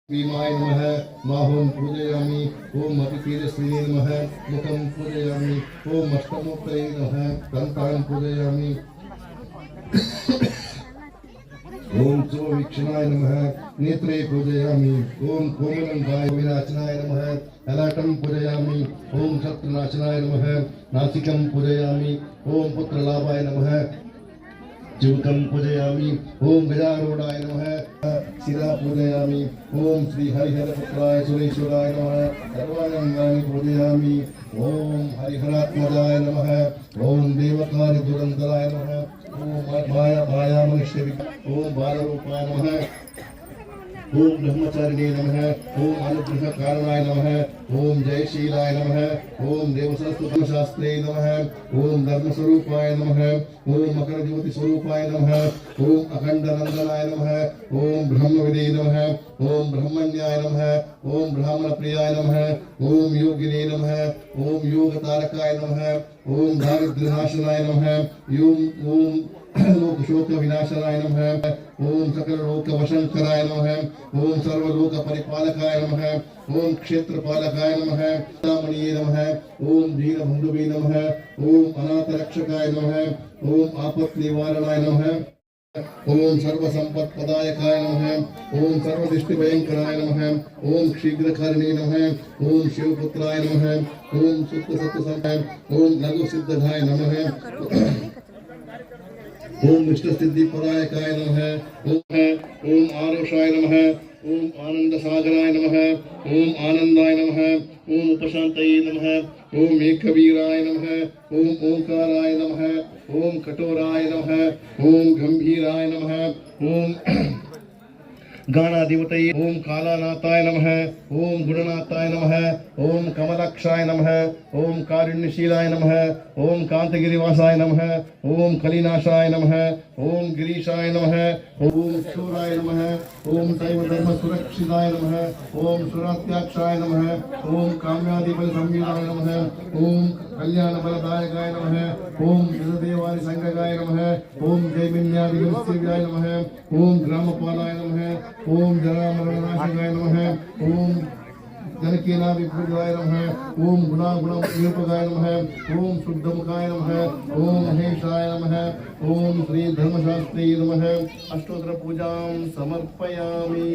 भीमाय नमः बाहुं पूजयामि ओम अतितीरश्रीये नमः मुखं पूजयामि ओम अष्टमूर्तये नमः दन्तान् पूजयामि ओम सुवीक्षणाय नमः नेत्रे पूजयामि ओम कोमलंगाय विनाशनाय नमः ललाटं पूजयामि ओम शत्रुनाशनाय नमः नासिकं पूजयामि ओम पुत्रलाभाय नमः जुगं पूजयामि ओम गजारूढ़ाय नमः शिरा पूजयामि ओम श्री हरिहरपुत्राय सुरेश्वराय नमः सर्वांगानि पूजयामि ओम हरिहरात्मजाय नमः ओम देवकार्य दुरंतराय नमः ओम माया मनुष्य ओम बालरूपाय नमः ओम ब्रह्मचारिणे नमः ओम अनुग्रह कारणाय नमः ओम जयशीलाय नमः ओम देवसरस्वती नमः ओम धर्म स्वरूपाय नमः ओम मकर ज्योति स्वरूपाय नमः ओम अखंड नंदनाय नमः ओम ब्रह्मविदे नमः ओम ब्रह्मण्याय नमः ओम ब्राह्मण प्रियाय नमः ओम योगिने नमः ओम योग तारकाय नमः ओम दारिद्र्यनाशनाय नमः ओम लोक शोक विनाशनाय नमः ओम सकल लोक वशंकराय नमः ओम सर्वलोक परिपालकाय नमः ओम क्षेत्रपालकाय नमः रामणीय नमः ओम दीनबंधुवे नमः ओम अनाथ रक्षकाय नमः ओम आपत् निवारणाय नमः ओम सर्व संपत्पदायकाय नमः ओम सर्वदृष्टि भयंकराय नमः ओम शीघ्रकारिणे नमः ओम शिवपुत्राय नमः ओम सुत सत्संगाय ओम लघु सिद्धधाय नमः ओम इष्ट सिद्धि पदायकाय नमः ओम आरोषाय नमः ओम आनंद सागराय नमः ओम आनंदाय नमः ओम उपशांतये नमः ओम एकवीराय नमः ओम ओंकाराय नमः ओम कठोराय नमः ओम गंभीराय नमः ओम गानाधिपतये ओम कालानाथाय नमः ओम गुणनाथाय नमः ओम कमलाक्षाय नमः ओम कारुण्यशीलाय नमः ओम कांतगिरिवासाय नमः ओम कलिनाशाय नमः ओम गिरीशाय नमः ओम शूराय नमः ओम दैव धर्म सुरक्षिताय नमः ओम सुरात्याक्षाय नमः ओम काम्यादिबल संविदाय नमः ओम कल्याण बलदायकाय नमः ओम विददेवारि संगगाय नमः ओम जयमिन्यादिविस्तिगाय नमः ओम ग्रामपालाय नमः ओम जरामरणनाशकाय नमः ओम जनकेनाभिभूताय नमः ओम गुणागुणं निरूपकाय नमः ओम शुद्धमुखाय नमः ओम महेशाय नमः ओम श्री धर्मशास्त्रे नमः अष्टोत्तर पूजां समर्पयामि।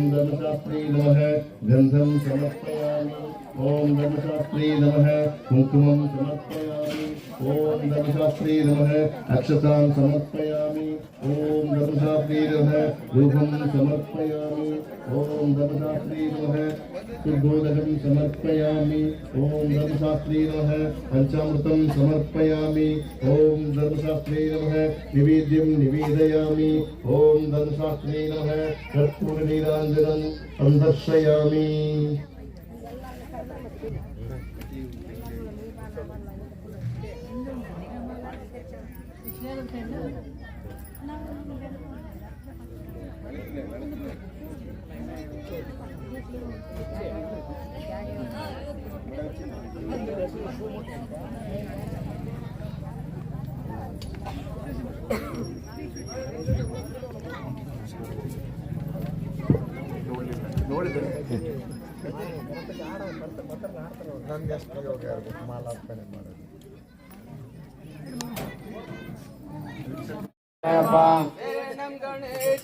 धर्मशास्त्री नमः गंधं समर्पयामि ओम धर्मशास्त्री नमः कुंकुमं समर्पयामि। ओम धर्मशास्त्री नमः अक्षतां समर्पयामि ओम धर्मशास्त्री नमः रूपं समर्पयामि ओम धर्मशास्त्री नमः शुद्धोदकं समर्पयामि ओम धर्मशास्त्री नमः पंचामृतं समर्पयामि ओम धर्मशास्त्री नमः निवेद्यं निवेदयामि ओम धर्मशास्त्री नमः कर्पूरनीराञ्जनं संदर्शयामि। शरणं गणेश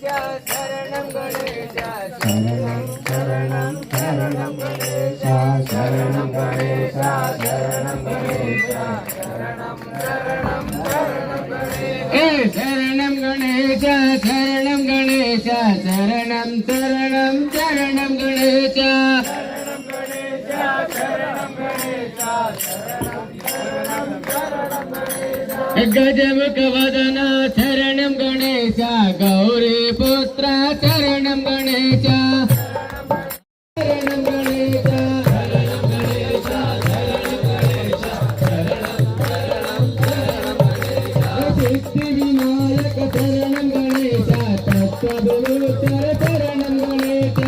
शरणं गणेश शरणं शरणं शरणं गणेश शरणं गणेश शरणं गणेश शरणं शरणं शरणं गणेश शरणं गणेश शरणं गणेश शरणं शरणं शरणं गणेश शरणं गणेश शरणं गणेश शरणं शरणं शरणं गणेश गजमुख वदन शरणं गणेश गौरी पुत्र शरणं गणेश शरणं गणेश शरणं गणेश शरणं गणेश शरणं शरणं शरणं गणेश सिद्धिविनायक शरणं गणेश तत्त्वगुरुचर शरणं गणेश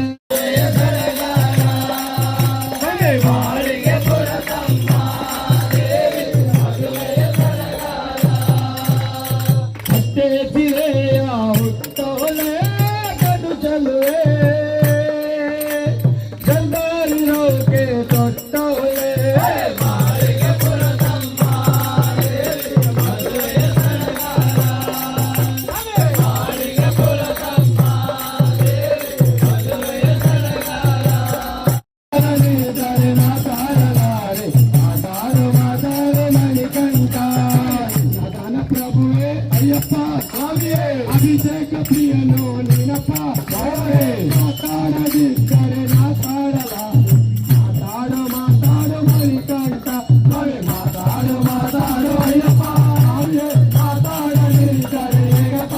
अभिषेक प्रियनो नीनप्ಪ ಮಾತಾಡದಿದ್ದರೆ ಮಾತಾಡಲ ಮಾತಾಡು ಮಾತಾಡು ಮಣಿಕಂಠ ಮಾತಾಡು ಮಾತಾಡು ಅಯ್ಯಪ್ಪ ಮಾತಾಡದಿದ್ದರೆ ಹೇಗಪ್ಪ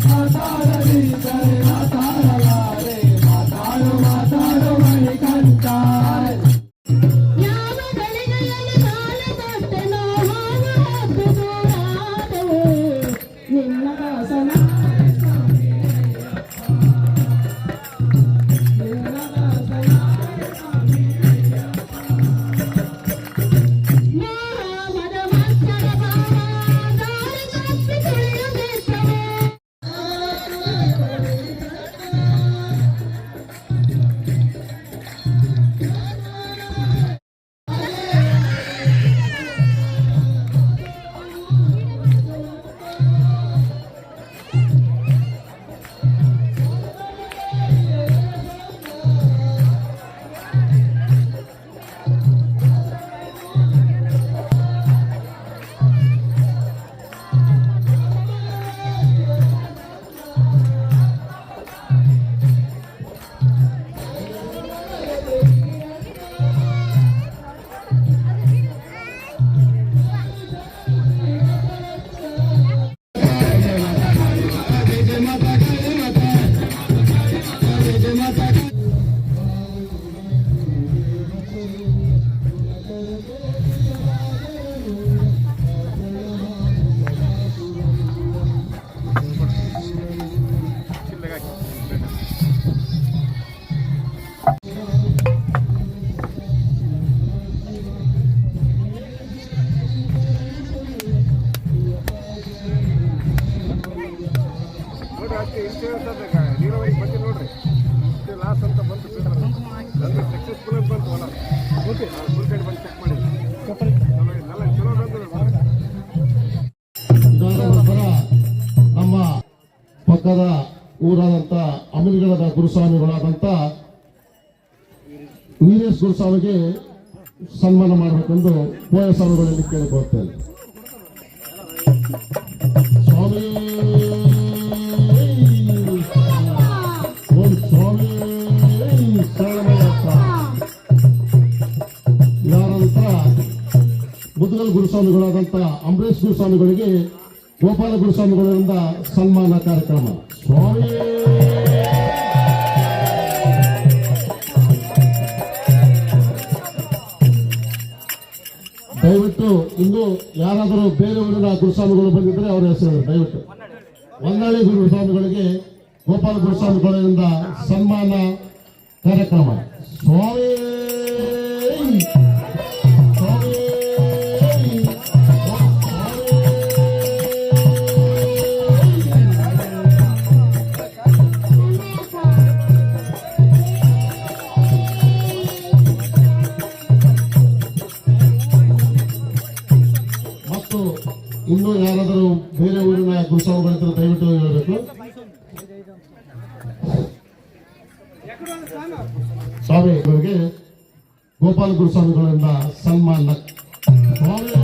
ಮಾತಾಡದಿದ್ದರೆ ಮಾತಾಡಲಾರೆ ಮಾತಾಡು ಮಾತಾಡು ಮಣಿಕಂಠ ನೀರಾವರಿ ಬಗ್ಗೆ ನೋಡ್ರಿ ಲಾಸ್ ಅಂತ ಬಂತು ಸಕ್ಸಸ್ಫುಲ್ ಅಂತ ಬಂತು ಹೊಲ ಓಕೆ ಫುಲ್ ಸೈಡ್ ಬಂದು ಚೆಕ್ ಮಾಡಿ ಎಲ್ಲ ಚಲೋ ನಂತರ ನಮ್ಮ ಪಕ್ಕದ ಊರಾದಂಥ ಅಮಲಿಗಡದ ಗುರುಸ್ವಾಮಿಗಳಾದಂಥ ವೀರೇಶ್ ಗುರುಸ್ವಾಮಿಗೆ ಸನ್ಮಾನ ಮಾಡಬೇಕೆಂದು ಪೋಯ ಸ್ವಾಮಿಗಳಲ್ಲಿ ಕೇಳಿಕೊಳ್ತೇನೆ. ಸ್ವಾಮಿ ಓಂ ಸ್ವಾಮಿ ಶರಣಮಯ್ಯಪ್ಪ. ಯಾರಂತ ಮುದ್ಗಲ್ ಗುರುಸ್ವಾಮಿಗಳಾದಂಥ ಅಂಬರೀಶ್ ಗುರುಸ್ವಾಮಿಗಳಿಗೆ ಗೋಪಾಲ ಗುರುಸ್ವಾಮಿಗಳಿಂದ ಸನ್ಮಾನ ಕಾರ್ಯಕ್ರಮ. ಸ್ವಾಮಿ ದಯವಿಟ್ಟು ಇನ್ನು ಯಾರಾದರೂ ಬೇರೆ ಊರಿನ ಗುರುಸ್ವಾಮಿಗಳು ಬಂದಿದ್ರೆ ಅವರ ಹೆಸರು ದಯವಿಟ್ಟು. ಹೊನ್ನಾಳಿ ಗುರುಸ್ವಾಮಿಗಳಿಗೆ ಗೋಪಾಲ ಗುರುಸ್ವಾಮಿಗಳಿಂದ ಸನ್ಮಾನ ಕಾರ್ಯಕ್ರಮ. ಸ್ವಾಮಿ ಸ್ವಾಮಿ ಮತ್ತು ಇನ್ನು ಯಾರಾದರೂ ಬೇರೆ ಊರಿನ ಗುರುಸ್ವಾಮಿಗಳಿದ್ರೆ ದಯವಿಟ್ಟು ಹೇಳಬೇಕು. ಸ್ವಾಮಿಗಳಿಗೆ ಗೋಪಾಲ ಗುರುಸ್ವಾಮಿಗಳಿಂದ ಸನ್ಮಾನ. ಸ್ವಾಮಿ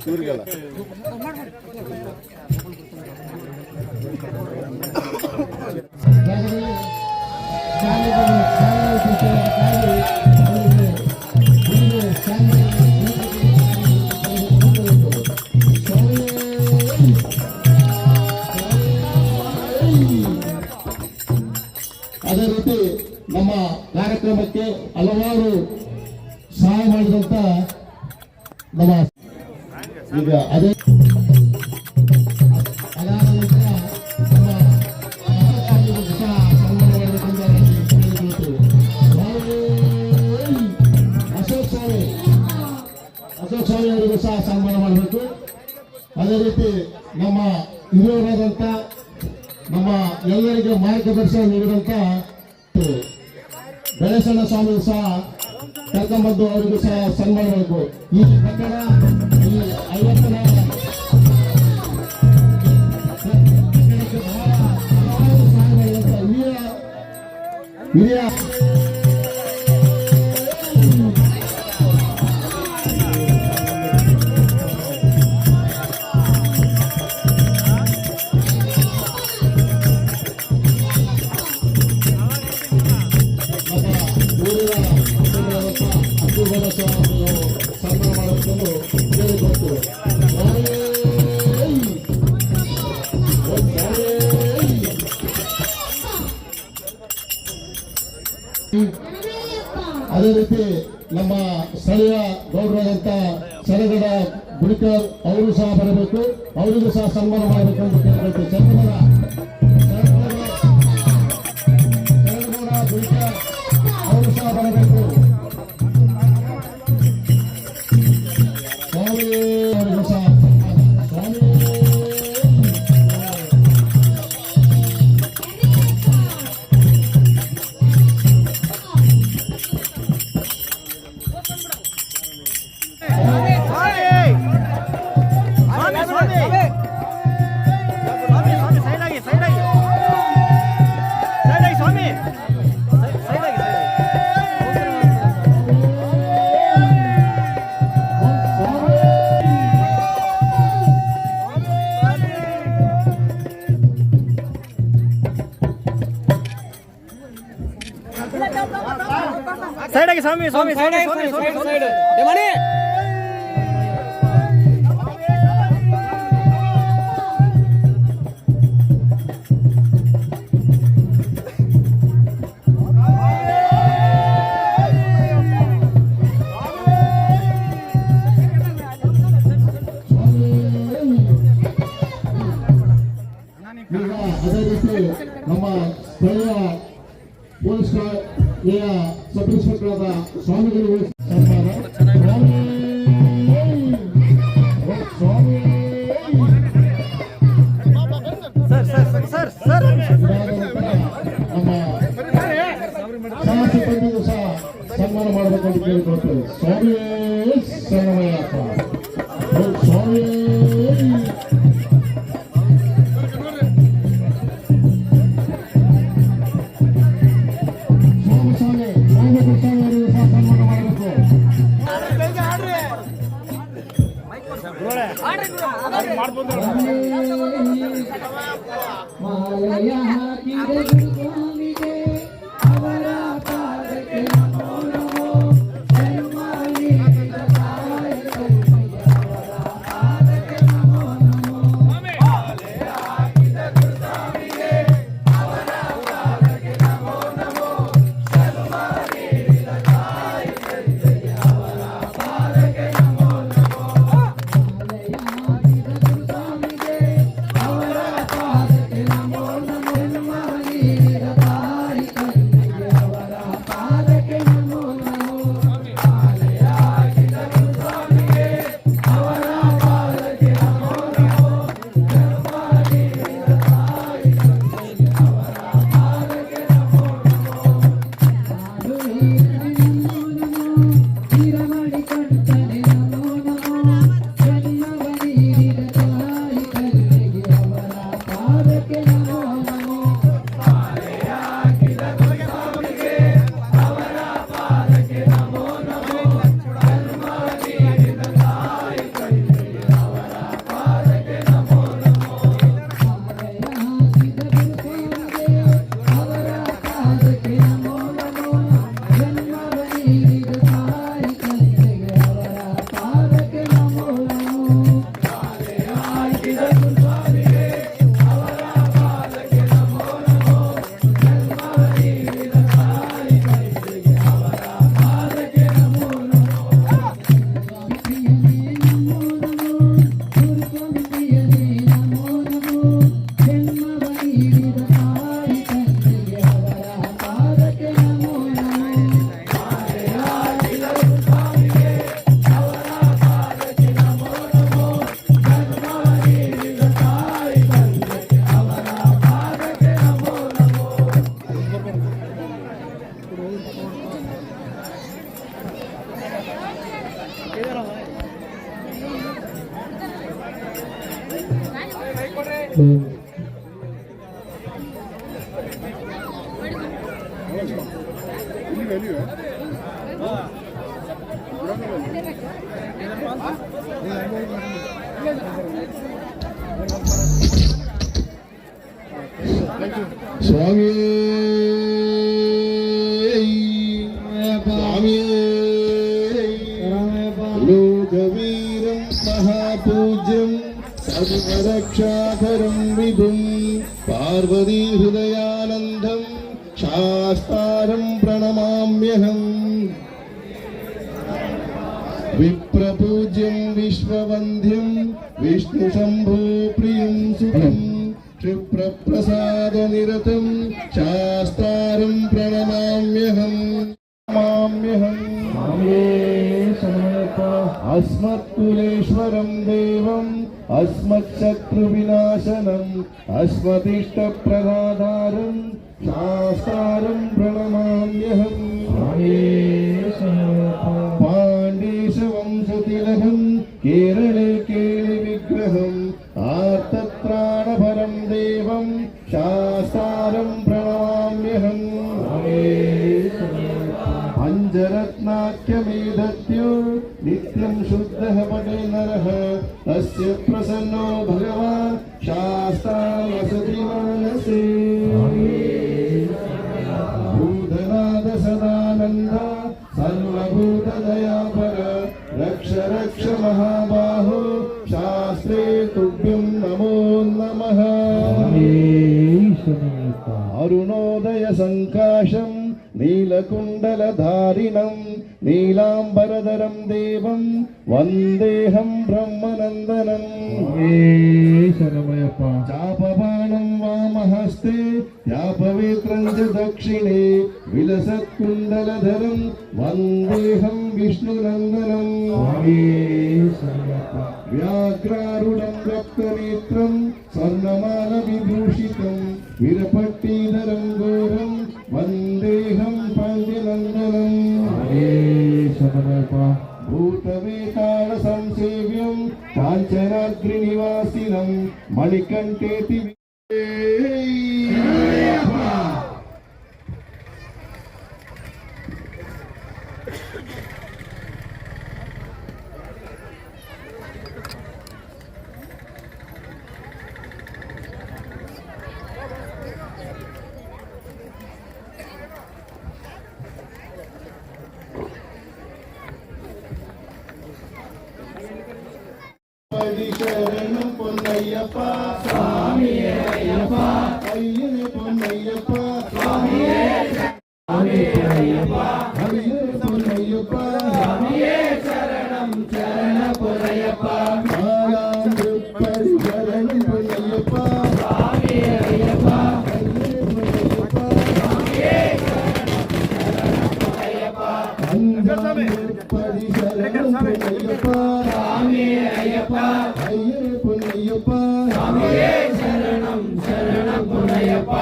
ಇವ್ರಿಗೆಲ್ಲ ಅದೇ ರೀತಿ ನಮ್ಮ ಕಾರ್ಯಕ್ರಮಕ್ಕೆ ಹಲವಾರು ಸಹಾಯ ಮಾಡಿದಂತ ನಮ್ಮ ಈಗ ಅದೇ ಅದಾದ ನಂತರ ನಮ್ಮ ಅಶೋಕ್ ಸ್ವಾಮಿ ಅವರಿಗೂ ಸಹ ಸನ್ಮಾನ ಮಾಡಬೇಕು. ಅದೇ ರೀತಿ ನಮ್ಮ ಹಿರಿಯರಾದಂಥ ನಮ್ಮ ಎಲ್ಲರಿಗೆ ಮಾರ್ಗದರ್ಶನ ನೀಡಿದಂಥ ಗಣೇಶಣ್ಣ ಸ್ವಾಮಿ ಸಹ ಕರ್ಕೊಂಡ್ಬಂದು ಅವರಿಗೂ ಸಹ ಸನ್ಮಾನ ಮಾಡಬೇಕು. ಈ ಕಟ್ಟಡ ಈ 50ನೇ ಕಟ್ಟಡಕ್ಕೆ ಬಹಳ ಹಲವಾರು ಸಹಾಯ ಮಾಡಿದಂಥ ಹಿರಿಯ ಸನ್ಮಾನ ಮಾಡಬೇಕೆಂದು ಕೇಳಿಕೊಳ್ತೇವೆ. ಅದೇ ರೀತಿ ನಮ್ಮ ಸ್ಥಳೀಯ ಗೌಡರಾದಂಥ ಸರಗಡ ಗುಡಿಕರ್ ಅವರು ಸಹ ಬರಬೇಕು. ಅವರಿಗೂ ಸಹ ಸನ್ಮಾನ ಮಾಡಬೇಕೆಂದು ಕೇಳಿಕೊಳ್ತೇವೆ. ಸರಗಡ ಗುಡಿಕರ್ ಅವರು ಸಹ ಬರಬೇಕು. ಸ್ವಾಮಿ ಅವರಿಗೂ ಸಹ ಸ್ವಾಮಿ ಸೈಡ್ ಆಗಿ ಸ್ವಾಮಿ ಸ್ವಾಮಿ ಸೈಡ್ ಸೈಡ್ ಮನೆ ಅದೇ ರೀತಿ ನಮ್ಮ ಸ್ಥಳೀಯ ಪೊಲೀಸ್ ಸಬ್ ಇನ್ಸ್ಪೆಕ್ಟರ್ ಆದ ಸ್ವಾಮಿಗಳಿಗೂ ಸನ್ಮಾನ. ನಮ್ಮ ಸಿಬ್ಬಂದಿಗೂ ಸಹ ಸನ್ಮಾನ ಮಾಡಬೇಕಂತ ಕೇಳಿಕೊಳ್ತೇವೆ. ಸ್ವಾಮಿ ಶರಣಮಯ್ಯಪ್ಪ. ಮಾಲಯ ಹಾಕಿದ ಗುರುಸ್ವಾಮಿಗೆ ಅವರ ಪಾದಕ್ಕೆ ನಮೋ ನಮೋ ಜನ್ಮ ನೀಡಿದ ತಾಯಿ ಕೈಗೆ ಅವರ ಪಾದಕ್ಕೆ ನಮೋ ನಮೋ ಮಾಲಯ ಹಾಕಿದ ಗುರುಸ್ವಾಮಿಗೆ ಅವರ ಪಾದಕ್ಕೆ ನಮೋ ನಮೋ ಜನ್ಮ ನೀಡಿದ ತಾಯಿ ಕೈಗೆ ಅವರ ಪಾದಕ್ಕೆ ನಮೋ ನಮೋ ಮಾಲಯ ಹಾಕಿದ ಗುರುಸ್ವಾಮಿಗೆ ಅವರ ಪಾದಕ್ಕೆ ನಮೋ ನಮೋ ಜನ್ಮ ನೀಡಿದ ತಾಯಿ ಕೈಗೆ ಅವರ ಪಾದಕ್ಕೆ ನಮೋ ನಮೋ ಮಾಲಯ ಹಾಕಿದ ಗುರುಸ್ವಾಮಿಗೆ ಅವರ ಪಾದಕ್ಕೆ ನಮೋ ನಮೋ ಜನ್ಮ ನೀಡಿದ ತಾಯಿ ಕೈಗೆ ಅವರ ಪಾದಕ್ಕೆ ನಮೋ ನಮೋ ಸಾಧು ನಮೋ ನಮೋ ಹಿರಮಡಿ ಕಂಠನೆ ನಮೋ ನಮೋ ಜನ್ಮವ ನೀಡಿದ ತಾಯಿ ಕೈಗೆ ಅವರ ಪಾದಕ್ಕೆ ನಮೋ ನಮೋ ಮಾಲೆಯ ಹಾಕಿದ ಗುರುಸ್ವಾಮಿಗೆ ಅವರ ಪಾದಕ್ಕೆ ನಮೋ ನಮೋ ಜನ್ಮ ನೀಡಿದ ತಾಯಿ ಕೈಗೆ ಅವರ ಪಾದಕ್ಕೆ ನಮೋ ನಮೋ ಮಾಲೆಯ ಹಾಕಿದ ಗುರುಸ್ವಾಮಿಗೆ ಅವರ ಪಾದಕ್ಕೆ ನಮೋ ನಮೋ ಜನ್ಮವ ನೀಡಿದ ತಾಯಿ ಕೈಗೆ ಅವರ ಪಾದಕ್ಕೆ ನಮೋ ನಮೋ ಮಾಲೆಯ ಹಾಕಿದ ಗುರುಸ್ವಾಮಿಗೆ ಅವರ ಪಾದಕ್ಕೆ ನಮೋ ನಮೋ ಜನ್ಮವ ನೀಡಿದ ತಾಯಿ ಕೈಗೆ ಅವರ ಪಾದಕ್ಕೆ ನಮೋ ನಮೋ ಪ್ರಿಯನೇ ನಮೋ ನಮೋ ಗುರುಸ್ವಾಮಿ ಪ್ರಿಯನೇ ನಮೋ ನಮೋ ಜನ್ಮವ ನೀಡಿದ ತಾಯಿ ಕೈಗೆ ಅವರ ಪಾದಕ್ಕೆ ನಮೋ ನಮೋ ಮಾಲೆಯ ಹಾಕಿದ ಗುರುಸ್ವಾಮಿಗೆ ಅವರ ಪಾದಕ್ಕೆ ನಮೋ ನಮೋ ಜನ್ಮವ ನೀಡಿದ ತಾಯಿ ಕೈಗೆ ಅವರ ಪಾದಕ್ಕೆ ನಮೋ ನಮೋ ಸ್ವಾಮಿ ಸ್ವಾಮಿ ಲೋಕವೀರಂ ಮಹಾಪೂಜ್ಯಂ ಸರ್ವರಕ್ಷಾಕರಂ ವಿಭುಂ ಪಾರ್ವತೀ ಹೃದಯಾನಂದಂ ಶಾಸ್ತಾರಂ ಪ್ರಣಮಾಮ್ಯಹಂ ವಿಪ್ರಪೂಜ್ಯಂ ವಿಶ್ವವಂದ್ಯಂ ವಿಷ್ಣು ಶಂಭೋ ಪ್ರಿಯಂ ಸುಖಂ ಕ್ಷಿಪ್ರಪ್ರಸಾದನಿರತಂ ಶಾಸ್ತಾರಂ ಪ್ರಣಮಾಮ್ಯಹಂ अस्मत्कुलेश्वरं देवम् अस्मत्शत्रुविनाशनम् अस्मदिष्टप्रदातारं शास्तारं प्रणमाम्यहम् पाण्डेशवंशतिलकं केरळे केलिविग्रहम् आर्तत्राणभरं देवं शास्तारं प्रणमाम्यहम् पञ्चरत्नाख्यमेधत्यो नित्यं शुद्धः पटे नरः तस्य प्रसन्नो भगवान् शास्ता वसति मानसे भूतनाथ सदानन्द सर्वभूतदयापर रक्ष रक्ष महाबाहो शास्त्रे तुभ्यं नमो नमः अरुणोदय संकाशं नीलकुण्डलधारिणं नीलाम्बरधरं देवं वन्देऽहं ब्रह्मनन्दनं चापबाणं वामहस्ते यापवेत्रं च दक्षिणे विलसत्कुण्डलधरं वन्देऽहं विष्णुनन्दनं व्याघ्रारूढं रक्तनेत्रं स्वर्णमालविभूषितं विरपट्टीधरं घोरं वन्देऽहं पाण्ड्यनन्दनं भूतवेतालसंसेव्यं काञ्चनाद्रिनिवासिनं मणिकण्ठेति சரணம் பொன்னையப்பா சுவாமியே ஐயப்பா ஐயனே பொன்னையப்பா சுவாமியே ஐயப்பா ஐயனே பொன்னையப்பா சுவாமியே சரணம் சரண பொன்னையப்பா ஆயாம் திருப்பதி சரணம் பொன்னையப்பா சுவாமியே ஐயப்பா ஐயனே பொன்னையப்பா சுவாமியே சரணம் பொன்னையப்பா அஞ்சாம் திருப்பதி சரணம் பொன்னையப்பா சுவாமியே ஐயப்பா ஐயனே பொன்னையப்பா சுவாமியே சரணம் சரணம் பொன்னையப்பா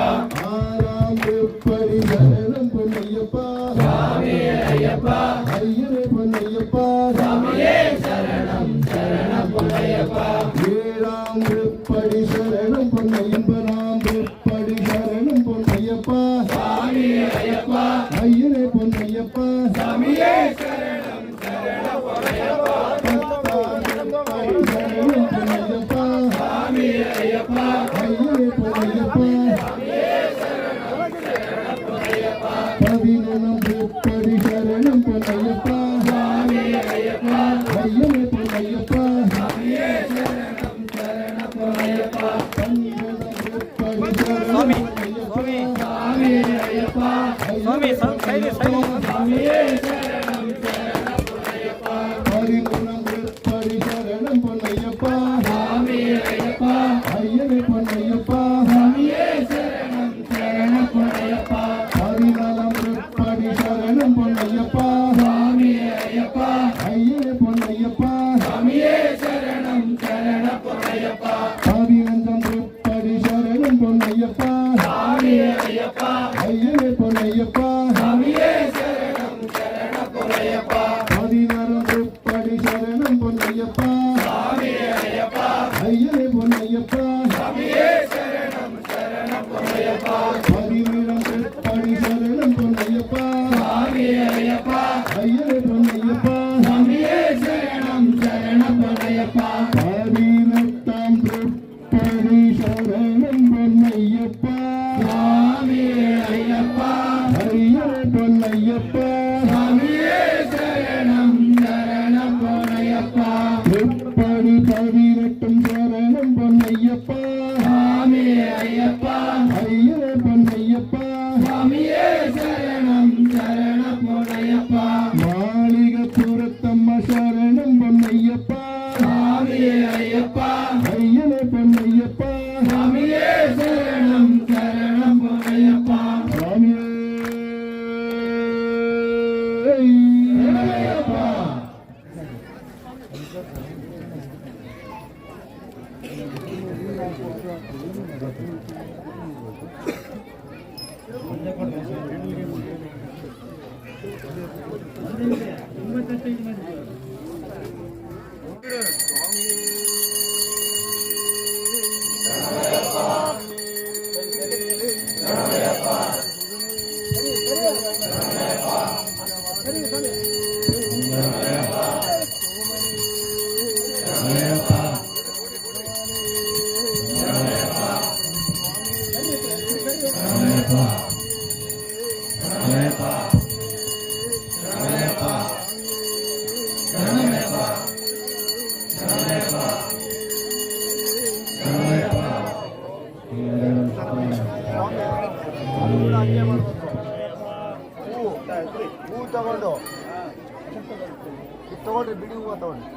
ஆறாம் திருப்பதி சரணம் பொன்னையப்பா சுவாமியே ஐயப்பா ஐயனே பொன்னையப்பா சுவாமியே சரணம் சரணம் பொன்னையப்பா ஏழாம் திருப்பதி சரணம் பொன்னையப்பனாம் திருப்பதி சரணம் பொன்னையப்பா சுவாமியே ஐயப்பா ஐயனே பொன்னையப்பா சுவாமியே சரணம் சரணம் பொன்னையப்பா பதினொன்றாம் திருப்பதி சரணம் பொன்னையப்பா சுவாமியே ஐயப்பா ஐயனே பொன்னையப்பா சுவாமியே சரணம் சரணம் பொன்னையப்பா பன்னிரண்டாம் திருப்பதி சரணம் பொன்னையப்பா சுவாமியே ஐயப்பா சுவாமியே சரணம் சரணம் பொன்னையப்பா பதிமூணாம் திருப்பதி சரணம் பொன்னையப்பா சுவாமியே ஐயப்பா ஐயனே பொன்னையப்பா சுவாமியே சரணம் சரணம் பொன்னையப்பா பதினாலாம் திருப்பதி சரணம் பொன்னையப்பா சுவாமியே ஐயப்பா ஐயனே பொன்னையப்பா சுவாமியே சரணம் சரணம் பொன்னையப்பா பதினஞ்சாம் திருப்பதி சரணம் பொன்னையப்பா சுவாமியே ஐயப்பா ஐயனே பொன்னையப்பா சுவாமியே சரணம் சரணம் பொன்னையப்பா பதினாறாம் திருப்பதி சரணம் பொன்னையப்பா சுவாமியே ஐயப்பா ஐயனே பொன்னையப்பா சுவாமியே சரணம் சரணம் பொன்னையப்பா பதினேழாம் திருப்பதி சரணம் பொன்னையப்பா சுவாமியே ஐயப்பா ஐயனே பொன்னையப்பா சுவாமியே சரணம் சரணம் பொன்னையப்பா பதினெட்டாம் திருப்பதி சரணம் பொன்னையப்பா சுவாமியே ஐயப்பா ஐயனே பொன்னையப்பா சுவாமியே சரணம் சரணம் பொன்னையப்பா திருப்பதி பதினெட்டும் சரணம் பொன்னையப்பா சுவாமியே ஐயப்பா ஐயனே பொன்னையப்பா சுவாமியே சரணம் சரணம் பொன்னையப்பா மாளிகப்புறத்தம்ம சரணம் பொன்னையப்பா சுவாமியே ஐயப்பா ஐயனே பொன்னையப்பா சுவாமியே சரணம் சரணம் பொன்னையப்பா சுவாமியே ஐயப்பா ಹೂ ತಗೊಂಡು ಇದು ತಗೊಂಡ್ರಿ ಬಿಡಿ ಹೂವು ತಗೊಂಡು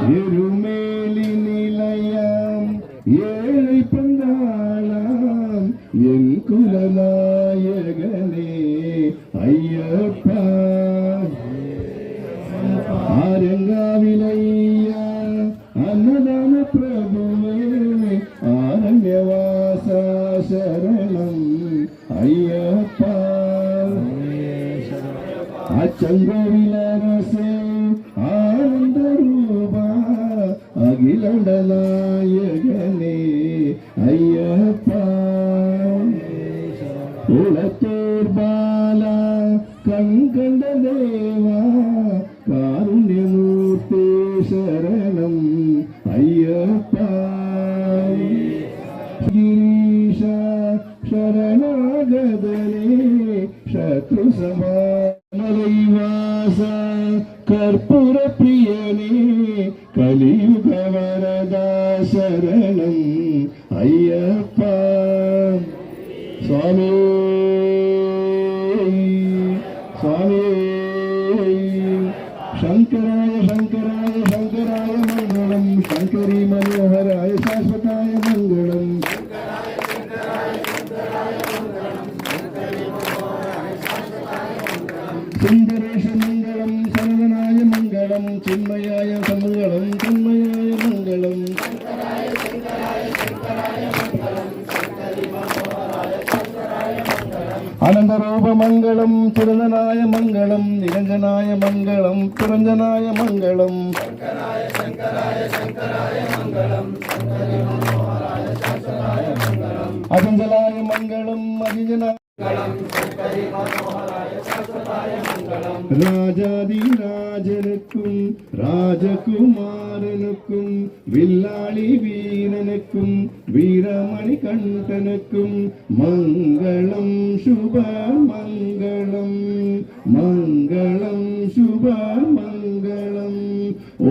எருமேலி நிலையம் ஏழை பங்காளாம் என் குலநாயகனே ಅಯ್ಯಪ್ಪ ಆರಂಗಾವಿಲಯ್ಯ ಅನ್ನದಾನ ಪ್ರಭುವೇ ಆರಣ್ಯವಾಸ ಶರಣಂ ಅಯ್ಯಪ್ಪ ಅಚ್ಚಂಗೋವಿಲರಸೆ ಆನಂದ ರೂಪ ಅಖಿಲಂಡನಾಯಕನೇ ಅಯ್ಯಪ್ಪ ಕುಳತ್ತೂರ್ ಬಾಲ ಕಂಕಂಡ ದೇವ ಕಾರುಣ್ಯಮೂರ್ತಿ ಶರಣಂ ಅಯ್ಯಪ್ಪ ಗಿರೀಶ ಶರಣಾಗದಲೇ ಶತ್ರು ಸಮಾನೈವಾಸ ಕರ್ಪೂರ ಪ್ರಿಯನೇ ಕಲಿಯುಗ ವರದ ಶರಣಂ ಅಯ್ಯಪ್ಪ ಸ್ವಾಮಿ ಸ್ವಾಮಿ ಶಂಕರಾಯ ಶಂಕರಾಯ ಶಂಕರಾಯ ಮಂಗಳಂ ಶಂಕರಿ ಮನೋಹರಾಯ ಶಾಶ್ವತಾಯ ಮಂಗಳಂ ಸುಂದರೇಶ ಮಂಗಳಂ ಸರಳನಾಯ ಮಂಗಳಂ ಚಿನ್ಮಯಾಯ ಮಂಗಳಂ ಚಿನ್ಮಯಾಯ ಮಂಗಳಂ ಆನಂದರೂಪ ಮಂಗಳಂ ಚಿರಂಜನಾಯ ಮಂಗಳಂ ನಿರಂಜನಾಯ ಮಂಗಳಂ ಪುರಂಜನಾಯ ಮಂಗಳಂ ಅಜಂಜಲಾಯ ಮಂಗಳಂ ಅಜಿಜನ ராஜாதிராஜனுக்கும் ராஜகுமாரனுக்கும் வில்லாளி வீரனுக்கும் வீரமணி கண்டனுக்கும் மங்களம் சுப மங்களம் மங்களம் சுப மங்களம்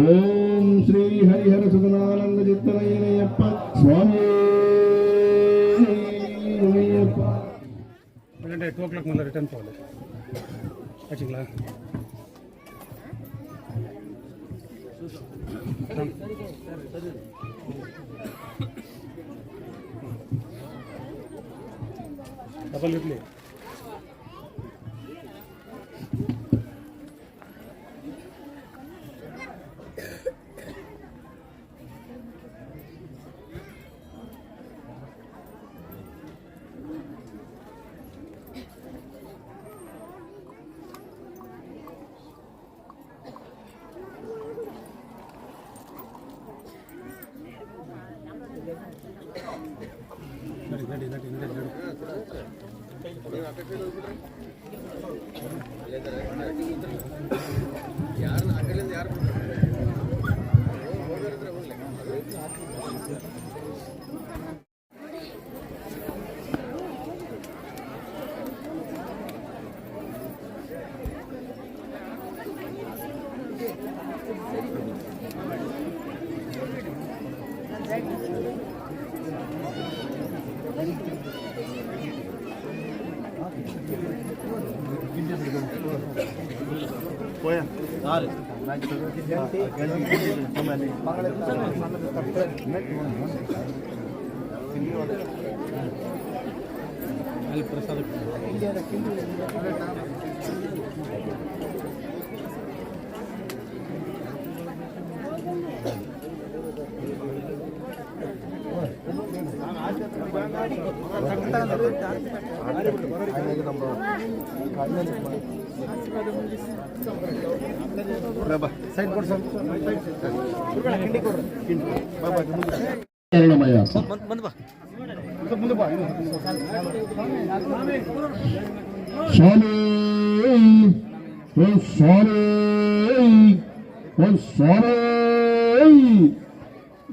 ஓம் ஸ்ரீ ஹரிஹர சுதனானந்த சித்தனையனையப்ப சுவாமி అంటే 2 o'clock మళ్ళీ రిటర్న్ పోవాలి వచ్చిందా డబల్ ఇడ్లీ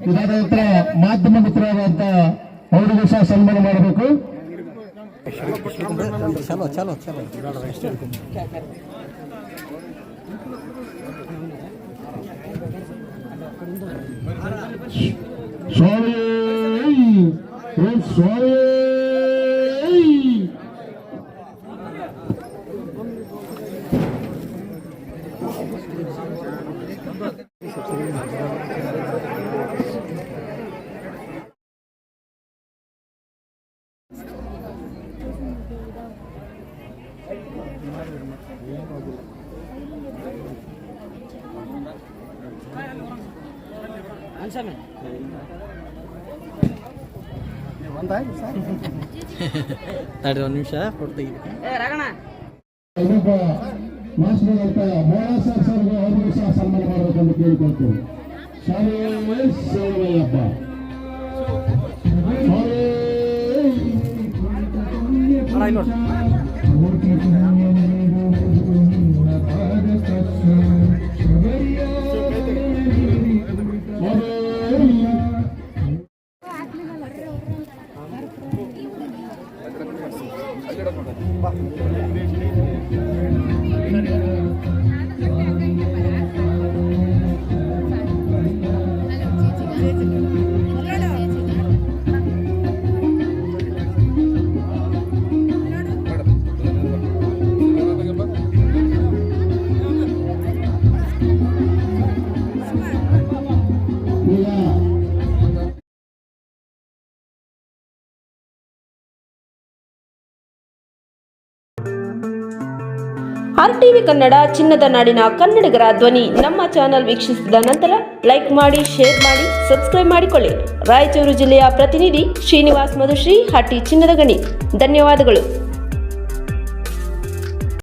ಇದಾದ ನಂತರ ಮಾಧ್ಯಮ ಮಿತ್ರರಾದಂತ ಅವರಿಗೂ ಸಹ ಸನ್ಮಾನ ಮಾಡಬೇಕು. ಚಲೋ ಚಲೋ ಚಲೋ ಸ್ವಾಮಿ ಸ್ವಾಮಿ ತಡ್ರಿ ಒಂದು ನಿಮಿಷ ಕೊಡ್ತೀವಿ. ಇನ್ನೊಬ್ಬ ಮಾಸ್ಟರ್ ಅಂತ ಮೋಹನ ಸರ್ಗೆ ಅವರಿಗೂ ಸಹ ಸನ್ಮಾನ ಮಾಡಬೇಕೆಂದು ಕೇಳಿಕೊಳ್ತೇವೆ. ಶಾಲೆ ಸೇವೆಯಪ್ಪ RTV ಕನ್ನಡ ಚಿನ್ನದ ನಾಡಿನ ಕನ್ನಡಿಗರ ಧ್ವನಿ. ನಮ್ಮ ಚಾನೆಲ್ ವೀಕ್ಷಿಸಿದ ನಂತರ ಲೈಕ್ ಮಾಡಿ, ಶೇರ್ ಮಾಡಿ, ಸಬ್ಸ್ಕ್ರೈಬ್ ಮಾಡಿಕೊಳ್ಳಿ. ರಾಯಚೂರು ಜಿಲ್ಲೆಯ ಪ್ರತಿನಿಧಿ ಶ್ರೀನಿವಾಸ್ ಮಧುಶ್ರೀ, ಹಟ್ಟಿ ಚಿನ್ನದ ಗಣಿ. ಧನ್ಯವಾದಗಳು.